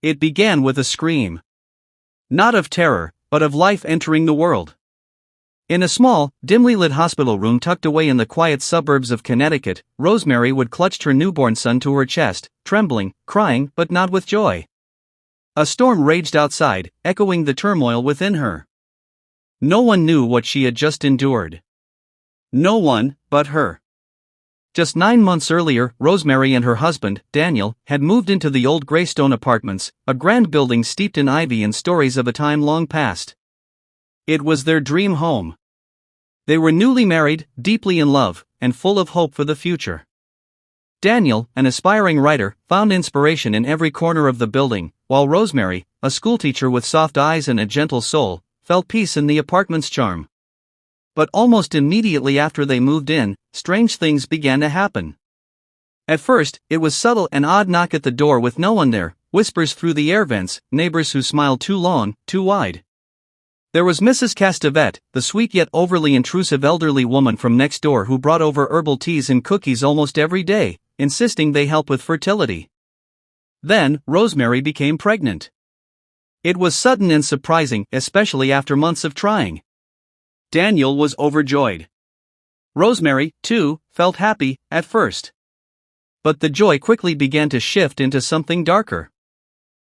It began with a scream. Not of terror, but of life entering the world. In a small, dimly lit hospital room tucked away in the quiet suburbs of Connecticut, Rosemary would clutch her newborn son to her chest, trembling, crying, but not with joy. A storm raged outside, echoing the turmoil within her. No one knew what she had just endured. No one but her. Just 9 months earlier, Rosemary and her husband, Daniel, had moved into the old Greystone Apartments, a grand building steeped in ivy and stories of a time long past. It was their dream home. They were newly married, deeply in love, and full of hope for the future. Daniel, an aspiring writer, found inspiration in every corner of the building, while Rosemary, a schoolteacher with soft eyes and a gentle soul, felt peace in the apartment's charm. But almost immediately after they moved in, strange things began to happen. At first, it was subtle, an odd knock at the door with no one there, whispers through the air vents, neighbors who smiled too long, too wide. There was Mrs. Castevet, the sweet yet overly intrusive elderly woman from next door who brought over herbal teas and cookies almost every day, insisting they help with fertility. Then, Rosemary became pregnant. It was sudden and surprising, especially after months of trying. Daniel was overjoyed. Rosemary, too, felt happy, at first. But the joy quickly began to shift into something darker.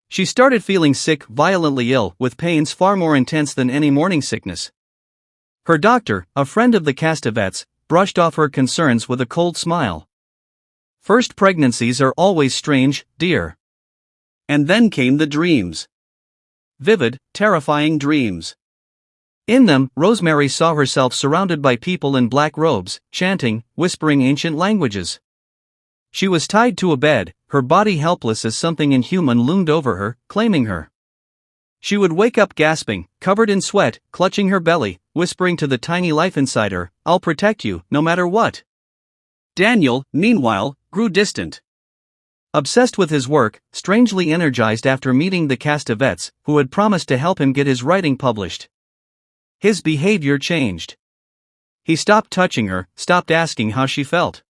She started feeling sick, violently ill, with pains far more intense than any morning sickness. Her doctor, a friend of the Castevets, brushed off her concerns with a cold smile. First pregnancies are always strange, dear. And then came the dreams. Vivid, terrifying dreams. In them, Rosemary saw herself surrounded by people in black robes, chanting, whispering ancient languages. She was tied to a bed, her body helpless as something inhuman loomed over her, claiming her. She would wake up gasping, covered in sweat, clutching her belly, whispering to the tiny life inside her, "I'll protect you, no matter what." Daniel, meanwhile, grew distant. Obsessed with his work, strangely energized after meeting the Castevets, who had promised to help him get his writing published. His behavior changed. He stopped touching her, stopped asking how she felt.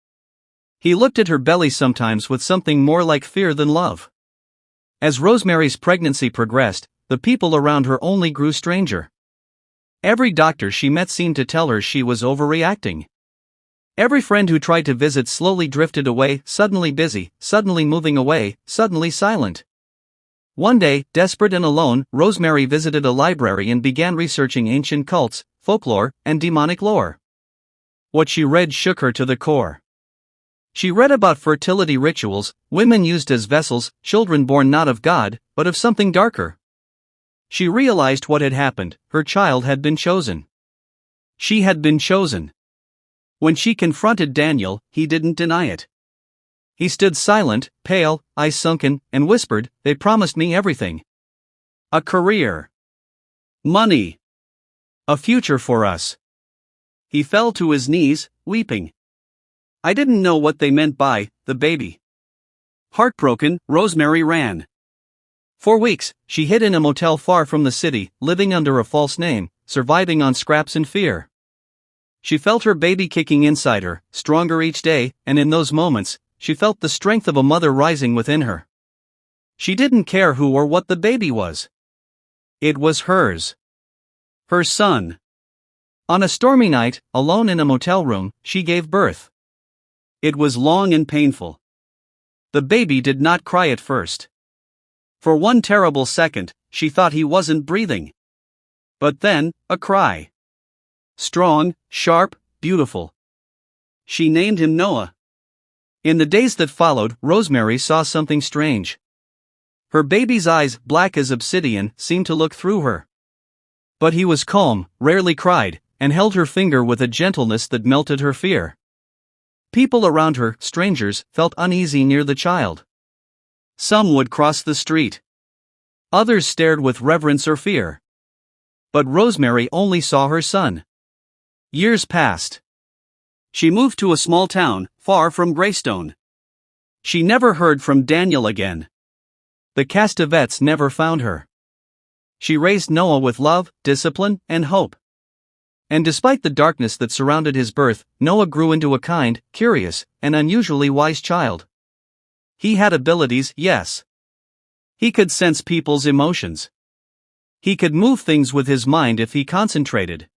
He looked at her belly sometimes with something more like fear than love. As Rosemary's pregnancy progressed, the people around her only grew stranger. Every doctor she met seemed to tell her she was overreacting. Every friend who tried to visit slowly drifted away, suddenly busy, suddenly moving away, suddenly silent. One day, desperate and alone, Rosemary visited a library and began researching ancient cults, folklore, and demonic lore. What she read shook her to the core. She read about fertility rituals, women used as vessels, children born not of God, but of something darker. She realized what had happened: her child had been chosen. She had been chosen. When she confronted Daniel, he didn't deny it. He stood silent, pale, eyes sunken, and whispered, "They promised me everything. A career. Money. A future for us." He fell to his knees, weeping. "I didn't know what they meant by the baby." Heartbroken, Rosemary ran. For weeks, she hid in a motel far from the city, living under a false name, surviving on scraps and fear. She felt her baby kicking inside her, stronger each day, and in those moments, she felt the strength of a mother rising within her. She didn't care who or what the baby was. It was hers. Her son. On a stormy night, alone in a motel room, she gave birth. It was long and painful. The baby did not cry at first. For one terrible second, she thought he wasn't breathing. But then, a cry. Strong, sharp, beautiful. She named him Noah. In the days that followed, Rosemary saw something strange. Her baby's eyes, black as obsidian, seemed to look through her. But he was calm, rarely cried, and held her finger with a gentleness that melted her fear. People around her, strangers, felt uneasy near the child. Some would cross the street. Others stared with reverence or fear. But Rosemary only saw her son. Years passed. She moved to a small town, far from Greystone. She never heard from Daniel again. The Castevets never found her. She raised Noah with love, discipline, and hope. And despite the darkness that surrounded his birth, Noah grew into a kind, curious, and unusually wise child. He had abilities, yes. He could sense people's emotions. He could move things with his mind if he concentrated.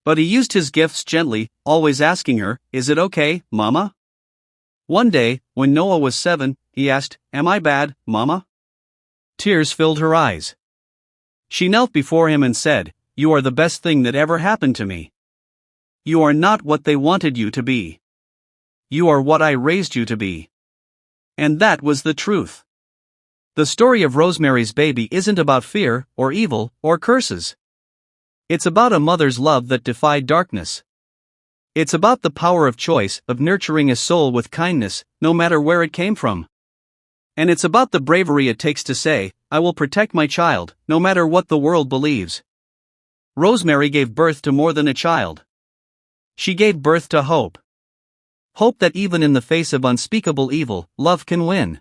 But he used his gifts gently, always asking her, "Is it okay, Mama?" One day, when Noah was 7, he asked, "Am I bad, Mama?" Tears filled her eyes. She knelt before him and said, "You are the best thing that ever happened to me. You are not what they wanted you to be. You are what I raised you to be." And that was the truth. The story of Rosemary's Baby isn't about fear, or evil, or curses. It's about a mother's love that defied darkness. It's about the power of choice, of nurturing a soul with kindness, no matter where it came from. And it's about the bravery it takes to say, "I will protect my child, no matter what the world believes." Rosemary gave birth to more than a child. She gave birth to hope. Hope that even in the face of unspeakable evil, love can win.